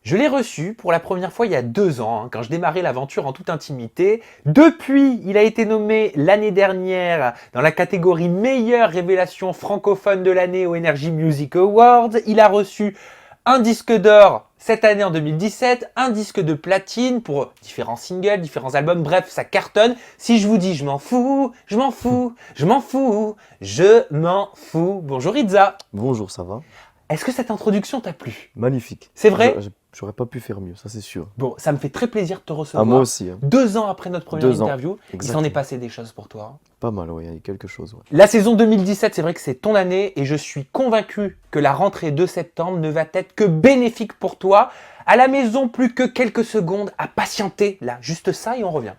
Je l'ai reçu pour la première fois il y a 2 ans, quand je démarrais l'aventure en toute intimité. Depuis, il a été nommé l'année dernière dans la catégorie meilleure révélation francophone de l'année au Energy Music Awards. Il a reçu un disque d'or cette année en 2017, un disque de platine pour différents singles, différents albums, bref, ça cartonne. Si je vous dis je m'en fous, je m'en fous, je m'en fous, je m'en fous. Bonjour Rizza. Bonjour, ça va? Est-ce que cette introduction t'a plu? Magnifique. C'est vrai? J'aurais pas pu faire mieux, ça c'est sûr. Bon, ça me fait très plaisir de te Ah, recevoir. moi aussi, hein. 2 ans après notre première 2 ans, interview, il s'en exactement. est passé des choses pour toi. Pas mal, ouais, il y a eu quelque chose, ouais. La saison 2017, c'est vrai que c'est ton année et je suis convaincu que la rentrée de septembre ne va être que bénéfique pour toi. À la maison, plus que quelques secondes à patienter. Là, juste ça et on revient.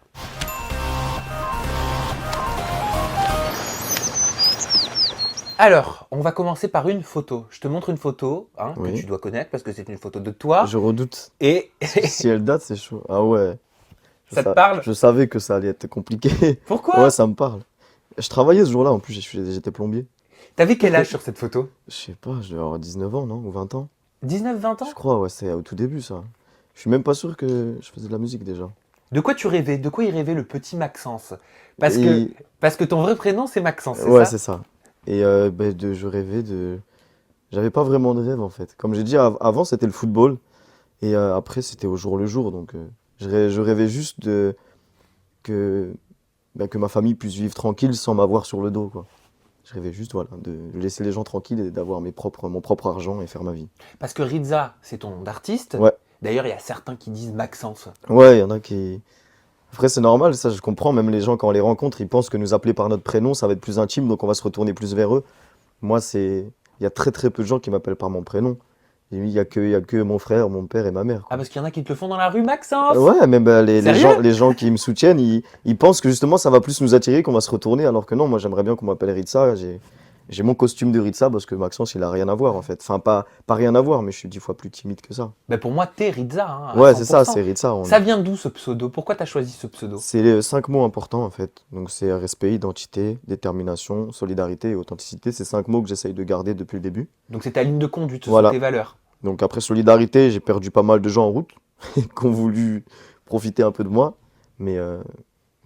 Alors, on va commencer par une photo. Je te montre une photo que Oui. tu dois connaître parce que c'est une photo de toi. Je redoute. Et Si elle date, c'est chaud. Ah ouais. ça te parle? Je savais que ça allait être compliqué. Pourquoi? Ouais, ça me parle. Je travaillais ce jour-là, en plus, j'étais plombier. T'avais quel âge sur cette photo? Je sais pas, je devais avoir 19 ans, non? Ou 20 ans? 19-20 ans? Je crois, ouais, c'est au tout début, ça. Je suis même pas sûr que je faisais de la musique déjà. De quoi tu rêvais? De quoi il rêvait le petit Maxence? Parce Et- que ton vrai prénom c'est Maxence, c'est Ouais, ça? c'est ça. Et je rêvais de... J'avais pas vraiment de rêve, en fait. Comme j'ai dit, avant, c'était le football. Et après, c'était au jour le jour. Donc, je rêvais juste que, que ma famille puisse vivre tranquille sans m'avoir sur le dos, quoi. Je rêvais juste, voilà, de laisser les gens tranquilles et d'avoir mon propre argent et faire ma vie. Parce que Rizza, c'est ton nom d'artiste. Ouais, D'ailleurs, il y a certains qui disent Maxence. ouais, il y en a qui... Après, c'est normal, ça, je comprends. Même les gens, quand on les rencontre, ils pensent que nous appeler par notre prénom, ça va être plus intime, donc on va se retourner plus vers eux. Moi, c'est... Il y a très très peu de gens qui m'appellent par mon prénom. Et il y a que mon frère, mon père et ma mère, Ah, quoi. parce qu'il y en a qui te le font dans la rue, Maxence! Ouais, même Sérieux? les gens qui me soutiennent, ils pensent que justement ça va plus nous attirer, qu'on va se retourner, alors que non, moi j'aimerais bien qu'on m'appelle Ritza. J'ai mon costume de Ritza parce que Maxence il a rien à voir en fait. Enfin, pas rien à voir, mais je suis 10 fois plus timide que ça. Ben pour moi, t'es Rizza, à Ouais, c'est ça, 100%. c'est Ritza. Ça vient d'où ce pseudo? Pourquoi t'as choisi ce pseudo? C'est les 5 mots importants en fait. Donc c'est respect, identité, détermination, solidarité et authenticité. C'est 5 mots que j'essaye de garder depuis le début. Donc c'est ta ligne de conduite, ce sont Voilà. tes valeurs. Donc après solidarité, j'ai perdu pas mal de gens en route qui ont voulu profiter un peu de moi. Mais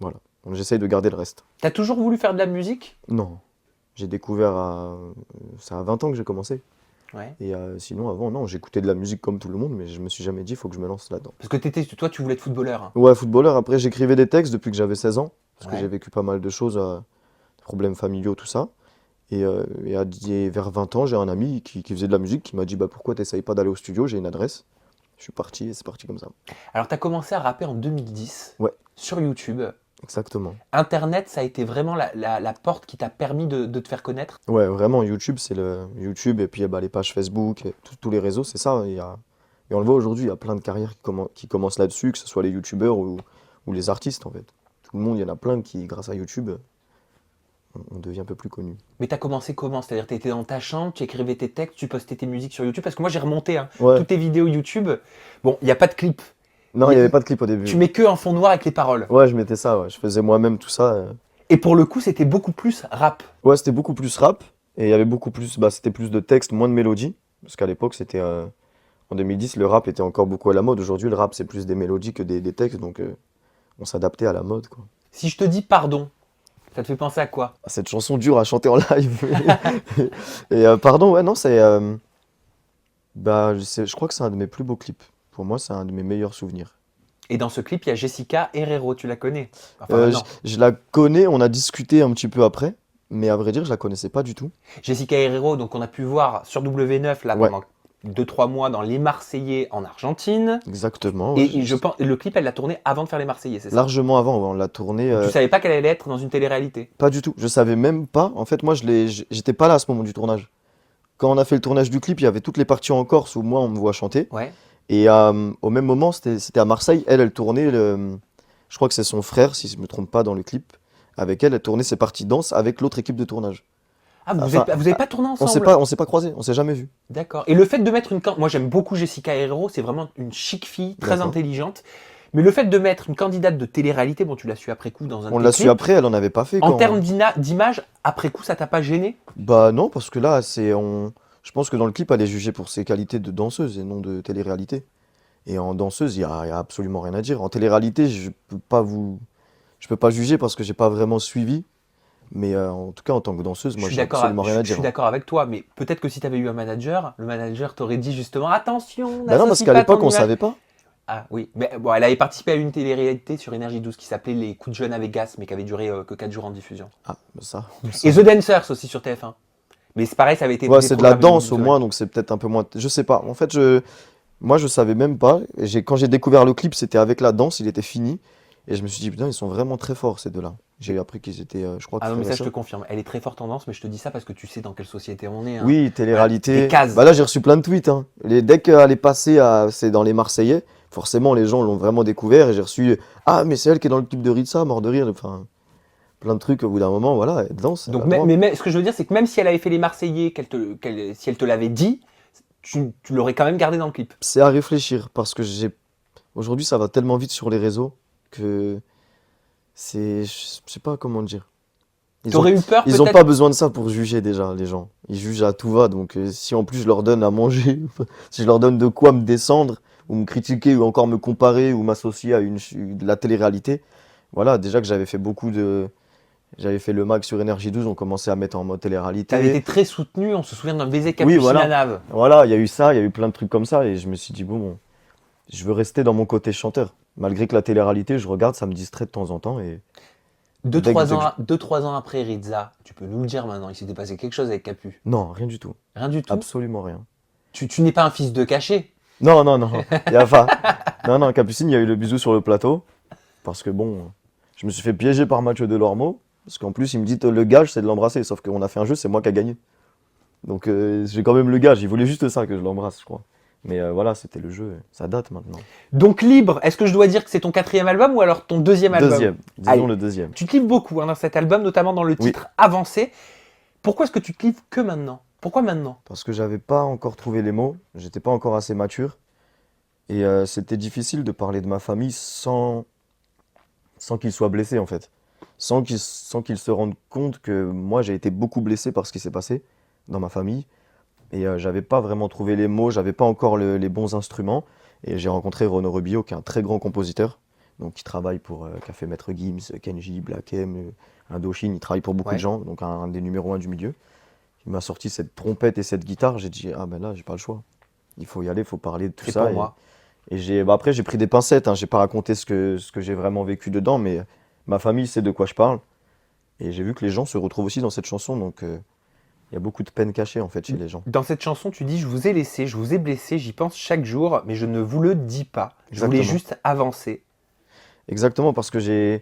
voilà, donc j'essaye de garder le reste. T'as toujours voulu faire de la musique? Non, j'ai découvert c'est à 20 ans que j'ai commencé. Ouais. Et sinon, avant, non, j'écoutais de la musique comme tout le monde, mais je me suis jamais dit, il faut que je me lance là-dedans. Parce que toi, tu voulais être footballeur, hein. Ouais, footballeur, après, j'écrivais des textes depuis que j'avais 16 ans, parce que Ouais. j'ai vécu pas mal de choses, des problèmes familiaux, tout ça. Et vers 20 ans, j'ai un ami qui faisait de la musique, qui m'a dit, bah, pourquoi t'essayes pas d'aller au studio, j'ai une adresse. Je suis parti et c'est parti comme ça. Alors, t'as commencé à rapper en 2010 Ouais, sur YouTube. exactement. Internet, ça a été vraiment la porte qui t'a permis de te faire connaître. Ouais, vraiment, YouTube, c'est le YouTube, et puis bah, les pages Facebook, et tous les réseaux, c'est ça. Et on le voit aujourd'hui, il y a plein de carrières qui commencent là-dessus, que ce soit les YouTubeurs ou les artistes, en fait. Tout le monde, il y en a plein qui, grâce à YouTube, on devient un peu plus connu. Mais t'as commencé comment? C'est-à-dire tu étais dans ta chambre, tu écrivais tes textes, tu postais tes musiques sur YouTube? Parce que moi j'ai remonté Ouais. toutes tes vidéos YouTube. Bon, il n'y a pas de clip. Non, il n'y avait pas de clip au début. Tu mets que un fond noir avec les paroles. Ouais, je mettais ça, ouais. Je faisais moi-même tout ça. Et pour le coup, c'était beaucoup plus rap. Ouais, c'était beaucoup plus rap, et il y avait beaucoup plus, bah, c'était plus de texte, moins de mélodie. Parce qu'à l'époque, en 2010, le rap était encore beaucoup à la mode. Aujourd'hui, le rap, c'est plus des mélodies que des textes, donc on s'adaptait à la mode, quoi. Si je te dis pardon, ça te fait penser à quoi? Ah, cette chanson dure à chanter en live. Et pardon, ouais, non, je crois que c'est un de mes plus beaux clips. Pour moi, c'est un de mes meilleurs souvenirs. Et dans ce clip, il y a Jessica Herrero, tu la connais? Enfin, Euh, maintenant. je la connais, on a discuté un petit peu après, mais à vrai dire, je la connaissais pas du tout. Jessica Herrero, donc on a pu voir sur W9 là Ouais. pendant 2-3 mois dans Les Marseillais en Argentine. Exactement. Et je pense, le clip, elle l'a tourné avant de faire Les Marseillais, c'est ça? Largement avant, ouais, on l'a tourné. Tu savais pas qu'elle allait être dans une télé-réalité? Pas du tout. Je savais même pas. En fait, moi, j'étais pas là à ce moment du tournage. Quand on a fait le tournage du clip, il y avait toutes les parties en Corse où moi, on me voit chanter. Ouais. Et au même moment, c'était à Marseille. Elle tournait. Je crois que c'est son frère, si je me trompe pas, dans le clip. Avec elle tournait ses parties danse avec l'autre équipe de tournage. Ah, vous Enfin, avez pas tourné On ensemble? on s'est pas croisés, on s'est jamais vus. D'accord. Et le fait de mettre moi j'aime beaucoup Jessica Herrero, c'est vraiment une chic fille, très D'accord. intelligente. Mais le fait de mettre une candidate de télé-réalité, bon tu l'as su après coup dans un de On tes l'a su clips, après, elle en avait pas fait en quand. termes d'image, après coup ça t'a pas gêné? Bah non, parce que là, je pense que dans le clip, elle est jugée pour ses qualités de danseuse et non de télé-réalité. Et en danseuse, il y a absolument rien à dire. En télé-réalité, je peux pas juger parce que j'ai pas vraiment suivi. Mais en tout cas, en tant que danseuse, moi, j'ai absolument rien à Je dire, suis hein. d'accord avec toi, mais peut-être que si tu avais eu un manager, le manager t'aurait dit justement attention, Bah non, parce n'associe qu'à pas ton l'époque, on image. savait pas. Ah oui, mais bon, elle avait participé à une télé-réalité sur Énergie 12 qui s'appelait Les Coups de jeune à Vegas, mais qui avait duré que 4 jours en diffusion. Ah, bah ça, Et ça. The Dancers aussi sur TF1. Mais c'est pareil, ça avait été Ouais, c'est de la déprogrammé au bout danse d'une au semaine. moins, donc c'est peut-être un peu moins. Je sais pas. En fait, moi, je savais même pas. Quand j'ai découvert le clip, c'était avec la danse, il était fini. Et je me suis dit, putain, ils sont vraiment très forts, ces deux-là. J'ai appris qu'ils étaient, je crois, Ah non, mais frères et ça, je te sœurs. confirme. Elle est très forte tendance, mais je te dis ça parce que tu sais dans quelle société on est, hein. Oui, Voilà, des télé-réalité. cases. Bah là, j'ai reçu plein de tweets, hein. Dès qu'elle est passée c'est dans les Marseillais, forcément, les gens l'ont vraiment découvert. Et j'ai reçu, ah, mais c'est elle qui est dans le clip de Ritza, mort de rire. Enfin, plein de trucs. Au bout d'un moment, voilà, elle danse, elle a Donc, le droit. ce que je veux dire, c'est que même si elle avait fait les Marseillais, si elle te l'avait dit, tu l'aurais quand même gardé dans le clip. C'est à réfléchir parce que aujourd'hui, ça va tellement vite sur les réseaux que je sais pas comment dire. Ils ont, T'aurais eu peur ils ont peut-être. pas besoin de ça pour juger déjà, les gens. Ils jugent à tout va. Donc, si en plus je leur donne à manger, si je leur donne de quoi me descendre, ou me critiquer, ou encore me comparer, ou m'associer à de la télé-réalité, voilà, déjà que j'avais fait le mag sur Énergie 12, on commençait à mettre en mode T'avais télé-réalité. été très soutenu, on se souvient d'un baiser Oui, Capucine à voilà. Nave. Voilà, il y a eu ça, il y a eu plein de trucs comme ça, et je me suis dit, bon, je veux rester dans mon côté chanteur. Malgré que la télé-réalité, je regarde, ça me distrait de temps en temps, et dès que je- 2-3 ans après Rizza, tu peux nous le dire maintenant, il s'était passé quelque chose avec Capu. Non, rien du tout. Rien du tout. Absolument rien. Tu n'es pas un fils de cachet. Non, non, non, il y a pas. Non, non, Capucine, il y a eu le bisou sur le plateau. Parce que bon, je me suis fait piéger par Mathieu Delormeau. Parce qu'en plus, il me dit le gage, c'est de l'embrasser. Sauf qu'on a fait un jeu, c'est moi qui a gagné. Donc j'ai quand même le gage. Il voulait juste ça, que je l'embrasse, je crois. Mais voilà, c'était le jeu. Ça date maintenant. Donc Libre, est-ce que je dois dire que c'est ton quatrième album ou alors ton deuxième album? Deuxième. Disons Allez. le deuxième. Tu te livres beaucoup dans cet album, notamment dans le Oui. titre Avancé. Pourquoi est-ce que tu te livres que maintenant? Pourquoi maintenant? Parce que j'avais pas encore trouvé les mots. J'étais pas encore assez mature. Et c'était difficile de parler de ma famille sans qu'ils soient blessés, en fait. Sans qu'ils se rendent compte que moi, j'ai été beaucoup blessé par ce qui s'est passé dans ma famille. Et j'avais pas vraiment trouvé les mots, j'avais pas encore les bons instruments. Et j'ai rencontré Renaud Rebillot, qui est un très grand compositeur, donc qui travaille pour qui a fait Maître Gims, Kenji, Black M, Indochine, il travaille pour beaucoup Ouais. de gens, donc un des numéros 1 du milieu. Il m'a sorti cette trompette et cette guitare, j'ai dit ah ben là j'ai pas le choix. Il faut y aller, il faut parler de tout C'est ça. pour moi. Et après j'ai pris des pincettes, hein, j'ai pas raconté ce que j'ai vraiment vécu dedans, mais ma famille sait de quoi je parle. Et j'ai vu que les gens se retrouvent aussi dans cette chanson, donc il y a beaucoup de peine cachée en fait chez les gens. Dans cette chanson, tu dis je vous ai laissé, je vous ai blessé, j'y pense chaque jour, mais je ne vous le dis pas. Je voulais Exactement. juste avancer. Exactement, parce que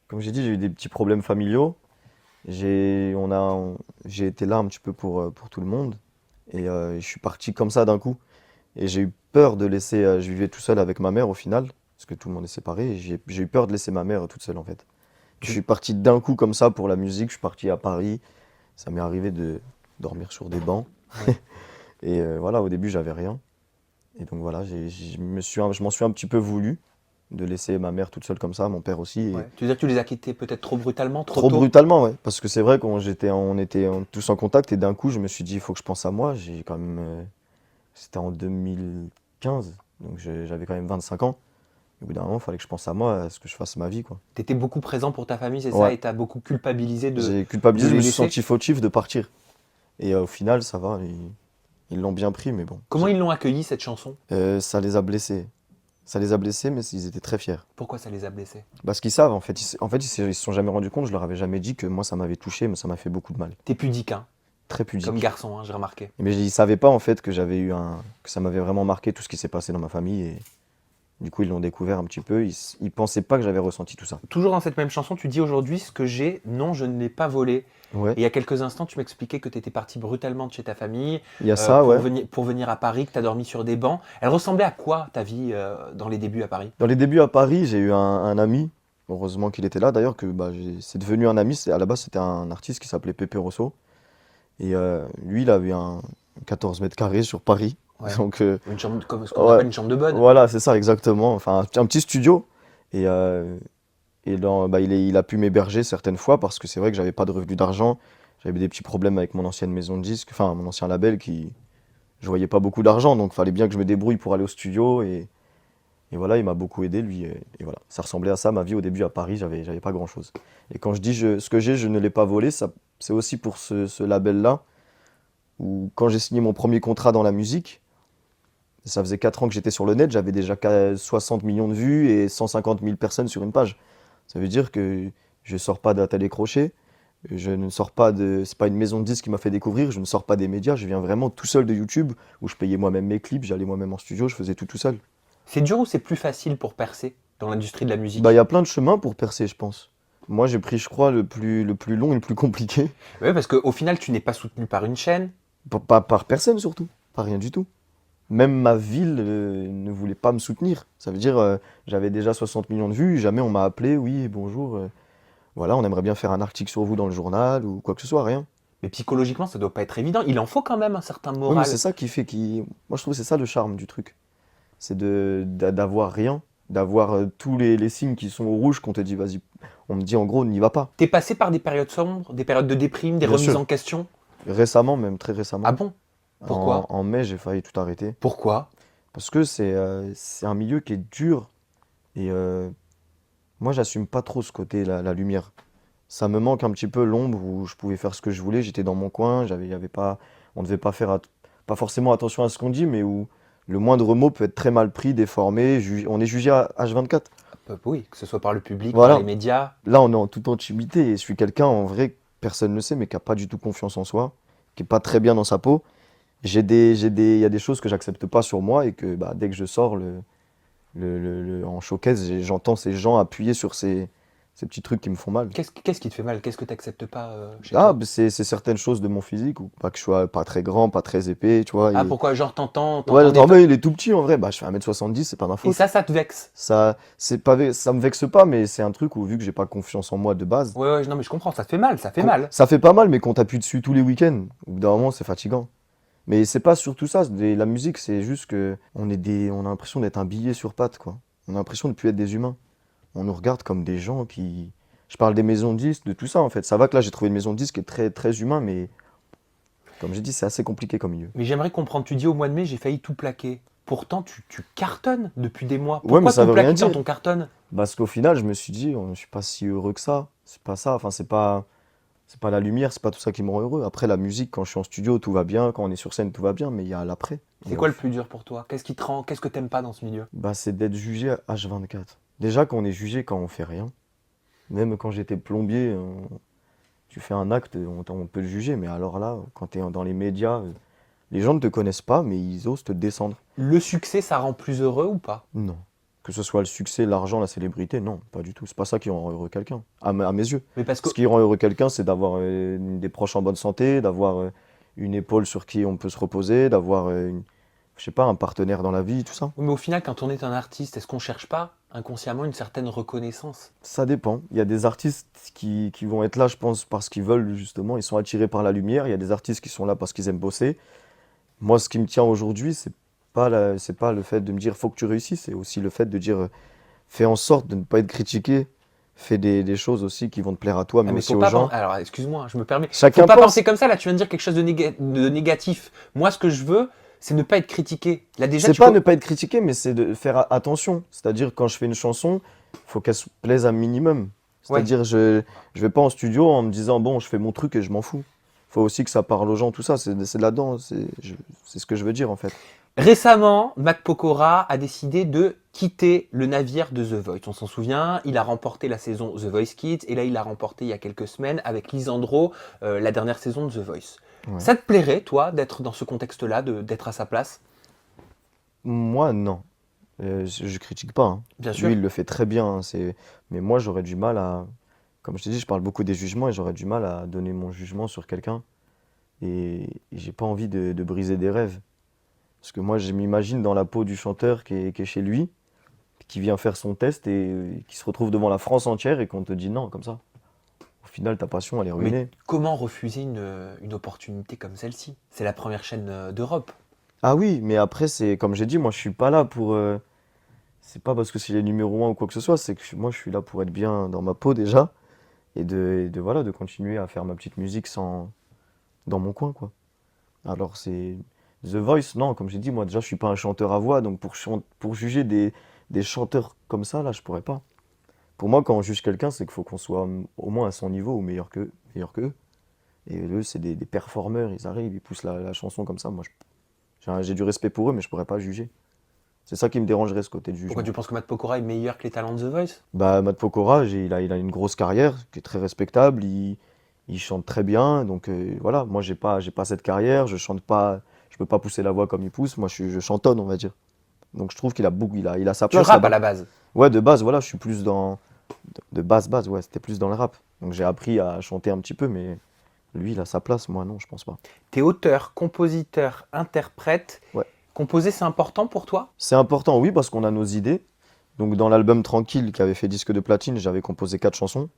comme j'ai dit, j'ai eu des petits problèmes familiaux. J'ai été là un petit peu pour tout le monde. Et je suis parti comme ça d'un coup. Et j'ai eu peur de laisser, je vivais tout seul avec ma mère au final, parce que tout le monde est séparé. Et j'ai eu peur de laisser ma mère toute seule en fait. Je suis parti d'un coup comme ça pour la musique. Je suis parti à Paris. Ça m'est arrivé de dormir sur des bancs. Et voilà, au début, j'avais rien. Et donc voilà, je m'en suis un petit peu voulu de laisser ma mère toute seule comme ça, mon père aussi. Et Ouais. Tu veux dire que tu les as quittés peut-être trop brutalement, trop trop tôt? brutalement, ouais. Parce que c'est vrai qu'on était tous en contact et d'un coup, je me suis dit, il faut que je pense à moi. J'ai quand même, c'était en 2015, donc j'avais quand même 25 ans. Au bout d'un moment, il fallait que je pense à moi, à ce que je fasse ma vie, quoi. Tu étais beaucoup présent pour ta famille, c'est ça? Ouais. Et tu as beaucoup culpabilisé J'ai culpabilisé, de je les me suis laisser? senti fautif de partir. Et au final, ça va, ils l'ont bien pris, mais bon. Comment ils l'ont accueilli cette chanson? Ça les a blessés. Ça les a blessés, mais ils étaient très fiers. Pourquoi ça les a blessés? Parce qu'ils savent, en fait. Ils se sont jamais rendus compte, je leur avais jamais dit que moi, ça m'avait touché, mais ça m'a fait beaucoup de mal. T'es pudique, hein, Très pudique. comme garçon, hein, j'ai remarqué. Mais ils savaient pas, en fait, que que ça m'avait vraiment marqué tout ce qui s'est passé dans ma famille. Et du coup, ils l'ont découvert un petit peu. Ils pensaient pas que j'avais ressenti tout ça. Toujours dans cette même chanson, tu dis aujourd'hui ce que j'ai, non, je ne l'ai pas volé. Ouais. Et il y a quelques instants, tu m'expliquais que tu étais parti brutalement de chez ta famille Il y a ça, ouais. pour venir à Paris, que tu as dormi sur des bancs. Elle ressemblait à quoi ta vie dans les débuts à Paris? Dans les débuts à Paris, j'ai eu un ami. Heureusement qu'il était là. D'ailleurs, c'est devenu un ami. À la base, c'était un artiste qui s'appelait Pepe Rosso. Et lui, il avait un 14 mètres carrés sur Paris. Ouais. Donc, Une chambre, comme ce qu'on ouais. appelle une chambre de bonne. Voilà, c'est ça, exactement. Enfin, un petit studio. Et il a pu m'héberger certaines fois parce que c'est vrai que j'avais pas de revenus d'argent. J'avais des petits problèmes avec mon ancienne maison de disques, enfin mon ancien label je voyais pas beaucoup d'argent, donc il fallait bien que je me débrouille pour aller au studio. Et Et voilà, il m'a beaucoup aidé, lui. Et voilà, ça ressemblait à ça, ma vie au début à Paris, j'avais pas grand-chose. Et quand je dis ce que j'ai, je ne l'ai pas volé, ça, c'est aussi pour ce label-là, où quand j'ai signé mon premier contrat dans la musique, ça faisait 4 ans que j'étais sur le net, j'avais déjà 60 millions de vues et 150 000 personnes sur une page. Ça veut dire que je sors pas d'un télécrochet, je ne sors pas de... C'est pas une maison de disques qui m'a fait découvrir, je ne sors pas des médias, je viens vraiment tout seul de YouTube, où je payais moi-même mes clips, j'allais moi-même en studio, je faisais tout seul. C'est dur ou c'est plus facile pour percer dans l'industrie de la Bah, il y musique? a plein de chemins pour percer, je pense. Moi, j'ai pris, je crois, le plus long et le plus compliqué. Oui, parce qu'au final, tu n'es pas soutenu par une chaîne. Pas par personne, surtout. Pas rien du tout. Même ma ville ne voulait pas me soutenir. Ça veut dire, j'avais déjà 60 millions de vues, jamais on m'a appelé, oui, bonjour, voilà, on aimerait bien faire un article sur vous dans le journal ou quoi que ce soit, rien. Mais psychologiquement, ça doit pas être évident. Il en faut quand même un certain Oui, mais c'est moral. ça qui fait qui. Moi, je trouve que c'est ça le charme du truc. C'est d'avoir rien, d'avoir tous les signes qui sont au rouge qu'on te dit, vas-y. On me dit en gros, n'y va pas. T'es passé par des périodes sombres, des périodes de déprime, des Bien remises sûr. en question. Récemment, même très Ah récemment. bon? Pourquoi? En mai, j'ai failli tout arrêter. Pourquoi? Parce que c'est un milieu qui est dur et moi, j'assume pas trop ce côté, la lumière. Ça me manque un petit peu l'ombre où je pouvais faire ce que je voulais, j'étais dans mon coin, y avait pas, on devait pas faire pas forcément attention à ce qu'on dit, mais où le moindre mot peut être très mal pris, déformé, on est jugé à H24. Oui, que ce soit par le public, par les Voilà, médias. là on est en toute intimité et je suis quelqu'un en vrai, personne ne le sait, mais qui a pas du tout confiance en soi, qui est pas très bien dans sa peau. Il y a des choses que j'accepte pas sur moi et que bah, dès que je sors en showcase, j'entends ces gens appuyer sur ces petits trucs qui me font mal. Qu'est-ce qui te fait mal? Qu'est-ce que t'acceptes pas chez Ah, toi? bah, c'est certaines choses de mon physique, ou pas que je sois pas très grand, pas très épais, tu vois. Ah, Et... pourquoi? Genre, Ouais, t'entends des... attends, mais il est tout petit en vrai, bah je fais 1m70, c'est pas ma Et faute. ça te vexe? Ça, c'est pas, ça me vexe pas, mais c'est un truc où vu que j'ai pas confiance en moi de base, Ouais, ouais, non, mais je comprends, ça te fait mal, ça fait mal. ça fait pas mal, mais qu'on t'appuie dessus tous les week-ends, au bout d'un moment c'est fatigant. Mais c'est pas surtout ça, la musique c'est juste que on a l'impression d'être un billet sur pattes, quoi. On a l'impression de plus être des humains. On nous regarde comme des gens qui... Je parle des maisons de disques, de tout ça en fait. Ça va que là j'ai trouvé une maison de disques qui est très, très humain, mais comme j'ai dit, c'est assez compliqué comme milieu. Mais j'aimerais comprendre, tu dis au mois de mai, j'ai failli tout plaquer. Pourtant, tu cartonnes depuis des mois. Ouais, mais Pourquoi ça tout veut rien plaquer quand dire. on cartonne? Parce qu'au final, je me suis dit, je suis pas si heureux que ça. C'est pas ça. Enfin, c'est pas la lumière, c'est pas tout ça qui me rend heureux. Après, la musique, quand je suis en studio, tout va bien. Quand on est sur scène, tout va bien. Mais il y a l'après. C'est quoi le plus dur pour toi? Qu'est-ce qui te rend, qu'est-ce que t'aimes pas dans ce milieu? Bah, c'est d'être jugé à H24. Déjà, qu'on est jugé quand on fait rien. Même quand j'étais plombier, tu fais un acte, on peut le juger. Mais alors là, quand tu es dans les médias, les gens ne te connaissent pas, mais ils osent te descendre. Le succès, ça rend plus heureux ou pas? Non. Que ce soit le succès, l'argent, la célébrité, non, pas du tout. C'est pas ça qui rend heureux quelqu'un, à mes yeux. Mais parce que, Ce qui rend heureux quelqu'un, c'est d'avoir des proches en bonne santé, d'avoir une épaule sur qui on peut se reposer, d'avoir, je sais pas, un partenaire dans la vie, tout ça. oui, mais au final, quand on est un artiste, est-ce qu'on cherche pas inconsciemment une certaine reconnaissance? Ça dépend. Il y a des artistes qui vont être là, je pense, parce qu'ils veulent, justement, ils sont attirés par la lumière. Il y a des artistes qui sont là parce qu'ils aiment bosser. Moi, ce qui me tient aujourd'hui, c'est pas le fait de me dire faut que tu réussisses, c'est aussi le fait de dire fais en sorte de ne pas être critiqué, fais des choses aussi qui vont te plaire à toi, Ah, mais mais aussi faut aux pas gens. Alors, excuse-moi, je me permets. Faut Chacun pas pense. penser comme ça, là, tu viens de dire quelque chose de négatif. Moi, ce que je veux, c'est ne pas être critiqué. Là, déjà, C'est pas ne pas être critiqué, mais c'est de faire attention. C'est-à-dire quand je fais une chanson, il faut qu'elle se plaise un minimum. Ouais. C'est-à-dire je vais pas en studio en me disant bon, je fais mon truc et je m'en fous. Faut aussi que ça parle aux gens, tout ça, c'est là-dedans, c'est ce que je veux dire en fait. Récemment, Mac Pokora a décidé de quitter le navire de The Voice. On s'en souvient, il a remporté la saison The Voice Kids et là il a remporté il y a quelques semaines avec Lisandro la dernière saison de The Voice. Ouais. Ça te plairait, toi, d'être dans ce contexte-là, d'être à sa place? Moi, non. Je critique pas, hein. Bien sûr. Lui, il le fait très bien, hein, mais moi, j'aurais du mal à... Comme je t'ai dit, je parle beaucoup des jugements et j'aurais du mal à donner mon jugement sur quelqu'un. Et j'ai pas envie de briser des rêves. Parce que moi, je m'imagine dans la peau du chanteur qui est chez lui, qui vient faire son test et qui se retrouve devant la France entière et qu'on te dit non, comme ça. Au final, ta passion, elle est Mais ruinée. comment refuser une opportunité comme celle-ci? C'est la première chaîne d'Europe. Ah oui, mais après, c'est comme j'ai dit, moi, je suis pas là pour... c'est pas parce que c'est les numéro 1 ou quoi que ce soit, c'est que moi, je suis là pour être bien dans ma peau déjà voilà, de continuer à faire ma petite musique dans mon coin, quoi. Alors, c'est... The Voice, non, comme j'ai dit, moi, déjà, je suis pas un chanteur à voix, donc pour juger des chanteurs comme ça, là, je pourrais pas. Pour moi, quand on juge quelqu'un, c'est qu'il faut qu'on soit au moins à son niveau ou meilleur qu'eux. Et eux, c'est des performeurs, ils arrivent, ils poussent la chanson comme ça. Moi, j'ai du respect pour eux, mais je pourrais pas juger. C'est ça qui me dérangerait, ce côté de Pourquoi jugement. tu penses que Matt Pokora est meilleur que les talents de The Voice? Bah, Matt Pokora, il a une grosse carrière qui est très respectable, il chante très bien, donc voilà, moi j'ai pas cette carrière, je chante pas, je peux pas pousser la voix comme il pousse, moi je chantonne, on va dire. Donc je trouve qu'il a beaucoup, il a sa Tu place rappes à là-bas. la base. Ouais, de base, voilà, je suis plus de base, ouais, c'était plus dans le rap. Donc j'ai appris à chanter un petit peu, mais lui, il a sa place, moi non, je pense pas. T'es auteur, compositeur, interprète. Ouais. Composer, c'est important pour toi? C'est important, oui, parce qu'on a nos idées. Donc dans l'album Tranquille, qui avait fait disque de platine, j'avais composé 4 chansons,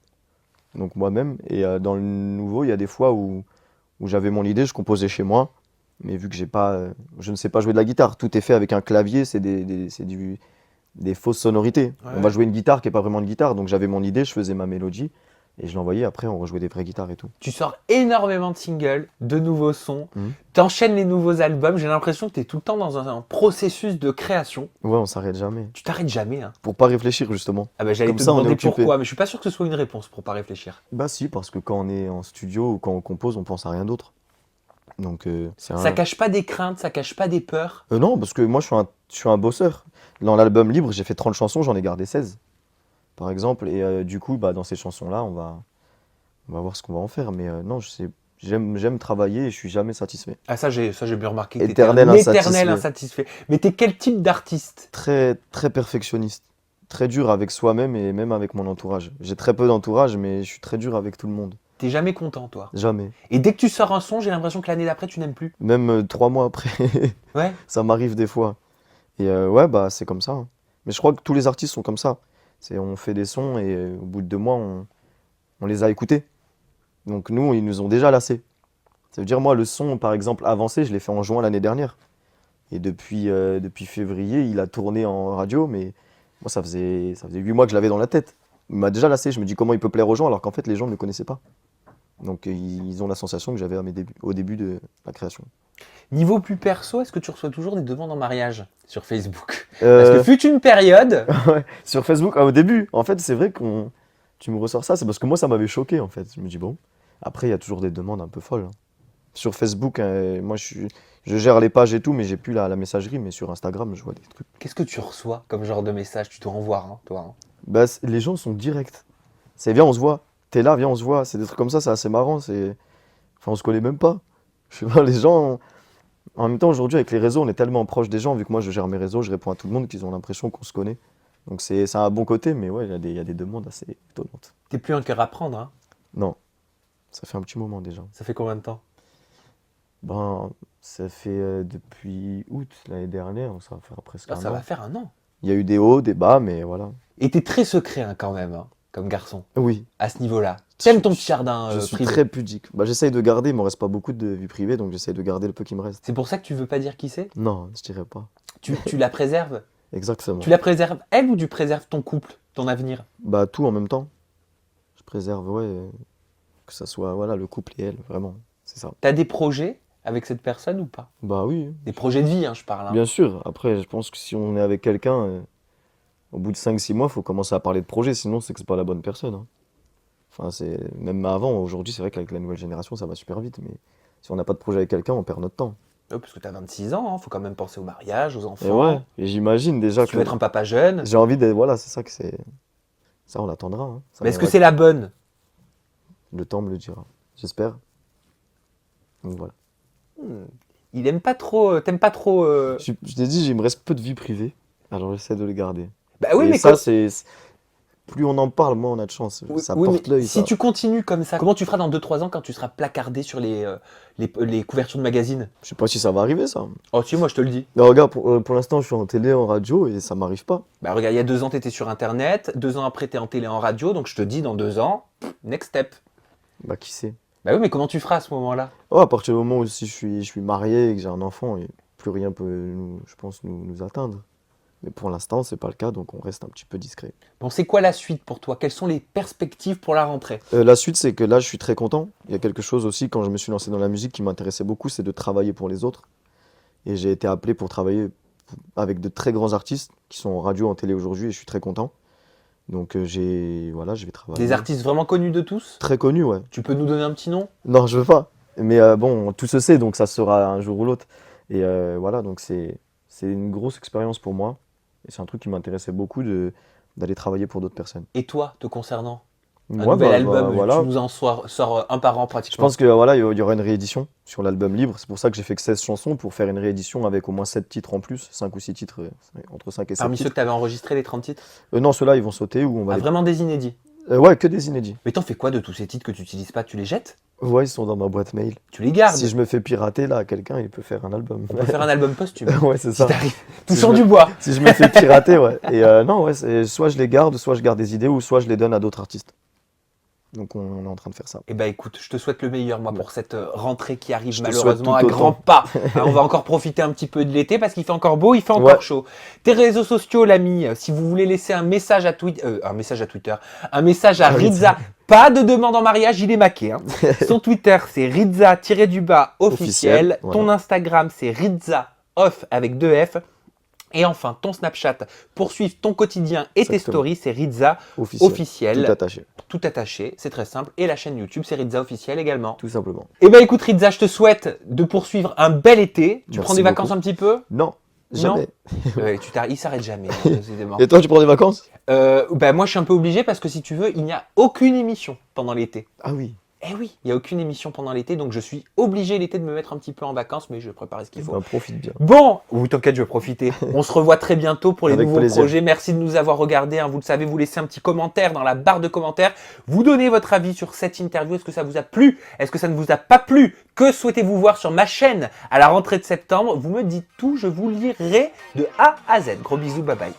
donc moi-même. Et dans le nouveau, il y a des fois où j'avais mon idée, je composais chez moi. Mais vu que je ne sais pas jouer de la guitare, tout est fait avec un clavier, c'est des fausses sonorités. Ouais. On va jouer une guitare qui n'est pas vraiment une guitare, donc j'avais mon idée, je faisais ma mélodie et je l'envoyais. Après, on rejouait des vraies guitares et tout. Tu sors énormément de singles, de nouveaux sons, Mhm. t'enchaînes les nouveaux albums. J'ai l'impression que t'es tout le temps dans un processus de création. Ouais, on s'arrête jamais. Tu t'arrêtes jamais, hein. Pour pas réfléchir, justement. Ah bah j'allais Comme te ça, on est demander occupé. pourquoi, mais je suis pas sûr que ce soit une réponse pour pas réfléchir. Bah si, parce que quand on est en studio ou quand on compose, on pense à rien d'autre. Donc c'est Ça cache pas des craintes, ça cache pas des peurs. Non, parce que moi je suis un bosseur. Dans l'album Libre, j'ai fait 30 chansons, j'en ai gardé 16, par exemple. Et du coup, bah, dans ces chansons-là, on va voir ce qu'on va en faire. Mais non, j'aime travailler et je suis jamais satisfait. Ah ça j'ai bien remarqué que t'étais Éternel un éternel insatisfait. insatisfait. Mais t'es quel type d'artiste? Très, très perfectionniste. Très dur avec soi-même et même avec mon entourage. J'ai très peu d'entourage, mais je suis très dur avec tout le monde. T'es jamais content, toi. Jamais. Et dès que tu sors un son, j'ai l'impression que l'année d'après, tu n'aimes plus. Même 3 mois après, Ouais. ça m'arrive des fois. Et ouais, bah c'est comme ça, hein. Mais je crois que tous les artistes sont comme ça. On fait des sons et au bout de 2 mois, on les a écoutés. Donc nous, ils nous ont déjà lassés. Ça veut dire, moi, le son, par exemple, Avancé, je l'ai fait en juin l'année dernière. Et depuis février, il a tourné en radio, mais moi, ça faisait 8 mois que je l'avais dans la tête. Il m'a déjà lassé. Je me dis comment il peut plaire aux gens alors qu'en fait, les gens ne le connaissaient pas. Donc ils ont la sensation que j'avais au début de la création. Niveau plus perso, est-ce que tu reçois toujours des demandes en mariage sur Facebook? Parce Euh, que fut une période. ouais, sur Facebook, au début, en fait, c'est vrai que tu me ressors ça, c'est parce que moi, ça m'avait choqué, en fait. Je me dis, bon, après, il y a toujours des demandes un peu folles, hein. Sur Facebook, moi, je gère les pages et tout, mais j'ai plus la messagerie, mais sur Instagram, je vois des trucs. Qu'est-ce que tu reçois comme genre de message? Tu dois en voir, hein, toi. Hein. Bah, les gens sont directs. C'est, viens, on se voit. T'es là, viens, on se voit. C'est des trucs comme ça, c'est assez marrant. Enfin, on se connaît même pas. Je sais pas, les gens. En même temps, aujourd'hui, avec les réseaux, on est tellement proche des gens, vu que moi, je gère mes réseaux, je réponds à tout le monde, qu'ils ont l'impression qu'on se connaît. Donc, c'est un bon côté, mais ouais, il y a des demandes assez étonnantes. T'es plus un cœur à prendre, hein. Non, ça fait un petit moment déjà. Ça fait combien de temps? Ben, ça fait depuis août l'année dernière, donc ça va faire presque Ah, un ça an. va faire un an. Il y a eu des hauts, des bas, mais voilà. Et t'es très secret, hein, quand même, hein, comme garçon, Oui, à ce niveau-là. T'aimes ton Je- petit jardin je suis privé. très pudique. Bah, j'essaye de garder, il me reste pas beaucoup de vie privée, donc j'essaye de garder le peu qui me reste. C'est pour ça que tu veux pas dire qui c'est? Non, je dirais pas. Tu la préserves? Exactement. Tu la préserves, elle, ou tu préserves ton couple, ton avenir? Bah, tout en même temps. Je préserve, ouais, que ça soit, voilà, le couple et elle, vraiment. C'est ça. T'as des projets avec cette personne ou pas? Bah oui, Des projets de vie, hein, je parle. Hein. bien sûr. Après, je pense que si on est avec quelqu'un, au bout de 5-6 mois, il faut commencer à parler de projet, sinon c'est que c'est pas la bonne personne, hein. Enfin, même avant, aujourd'hui, c'est vrai qu'avec la nouvelle génération, ça va super vite, mais si on n'a pas de projet avec quelqu'un, on perd notre temps. Ouais, parce que t'as 26 ans, hein, faut quand même penser au mariage, aux Et enfants. ouais, et j'imagine déjà Tu veux que être un papa jeune. j'ai envie de, voilà, c'est ça que c'est. Ça, on l'attendra, hein. Ça Mais est-ce que viendra- c'est la bonne? Le temps me le dira. J'espère. Donc voilà. Il aime pas trop, t'aimes pas trop. Je t'ai dit, il me reste peu de vie privée, alors j'essaie de les garder. Bah oui, Et mais ça, quand- plus on en parle, moins on a de chance. Oui, Ça oui, porte mais l'œil, si ça. tu continues comme ça, comment tu feras dans 2-3 ans quand tu seras placardé sur les couvertures de magazines? Je sais pas si ça va arriver, ça. Oh si, moi je te le dis. Mais regarde, pour l'instant, je suis en télé, en radio, et ça m'arrive pas. Bah regarde, il y a 2 ans t'étais sur internet, 2 ans après t'es en télé, en radio, donc je te dis dans 2 ans, next step. Bah, qui sait. Bah oui, mais comment tu feras à ce moment-là? Oh, à partir du moment où si je suis marié et que j'ai un enfant, et plus rien peut, je pense, nous atteindre. Mais pour l'instant, c'est pas le cas, donc on reste un petit peu discret. Bon, c'est quoi la suite pour toi? Quelles sont les perspectives pour la rentrée? La suite, c'est que là, je suis très content. Il y a quelque chose aussi, quand je me suis lancé dans la musique, qui m'intéressait beaucoup, c'est de travailler pour les autres. Et j'ai été appelé pour travailler avec de très grands artistes qui sont en radio, en télé aujourd'hui et je suis très content. Donc voilà, je vais travailler. Des artistes vraiment connus de tous? Très connus, ouais. Tu peux nous donner un petit nom? Non, je veux pas. Mais bon, tout se sait, donc ça sera un jour ou l'autre. Et voilà, donc c'est une grosse expérience pour moi. Et c'est un truc qui m'intéressait beaucoup d'aller travailler pour d'autres personnes. Et toi, te concernant? Un Moi, nouvel album, voilà. tu nous en sors un par an Je pratiquement. pense que voilà, il y aura une réédition sur l'album libre. C'est pour ça que j'ai fait que 16 chansons pour faire une réédition avec au moins 7 titres en plus, 5 ou 6 titres, entre 5 et 7 Parmi ceux titres. que tu avais enregistrés, les 30 titres? Non, ceux-là, ils vont sauter ou on va Ah, les... vraiment des inédits? Ouais, que des inédits. Mais t'en fais quoi de tous ces titres que tu n'utilises pas? Tu les jettes? Ouais, ils sont dans ma boîte mail. Tu les gardes? Si je me fais pirater, là, quelqu'un, il peut faire un album. On peut faire un album posthume. Ouais, c'est Si ça. t'arrives. Si Touchant je du me- bois. Si je me fais pirater, ouais. Et non, ouais, soit je les garde, soit je garde des idées, ou soit je les donne à d'autres artistes. Donc on est en train de faire ça. Eh ben écoute, je te souhaite le meilleur moi pour cette rentrée qui arrive Je te malheureusement à souhaite tout grands autant. pas. Hein, on va encore profiter un petit peu de l'été parce qu'il fait encore beau, il fait encore Ouais. chaud. Tes réseaux sociaux, l'ami, si vous voulez laisser un message à Twitter, un message à Rizza. Pas de demande en mariage, il est maqué. Hein. Son Twitter, c'est Rizza-officiel. Officiel, Ton voilà. Instagram, c'est Rizza off avec 2 F. Et enfin, ton Snapchat pour suivre ton quotidien et tes Exactement. stories, c'est Rizza Officiel. officiel. Tout attaché, Tout attaché, c'est très simple. Et la chaîne YouTube, c'est Rizza officiel également. tout simplement. Eh ben écoute Rizza, je te souhaite de poursuivre un bel été. Tu Merci prends des vacances beaucoup. un petit peu? Non, jamais. Ouais, il s'arrête jamais, hein, décidément. Et toi, tu prends des vacances? Ben moi je suis un peu obligé parce que si tu veux, il n'y a aucune émission pendant l'été. Ah oui. Eh oui, il n'y a aucune émission pendant l'été, donc je suis obligé l'été de me mettre un petit peu en vacances, mais je vais préparer ce qu'il faut. Ben, profite bien. Bon, oui, t'inquiète, je vais profiter. On se revoit très bientôt pour les Avec nouveaux plaisir. projets. Merci de nous avoir regardés. Hein. Vous le savez, vous laissez un petit commentaire dans la barre de commentaires. Vous donnez votre avis sur cette interview. Est-ce que ça vous a plu? Est-ce que ça ne vous a pas plu? Que souhaitez-vous voir sur ma chaîne à la rentrée de septembre? Vous me dites tout, je vous lirai de A à Z. Gros bisous, bye bye.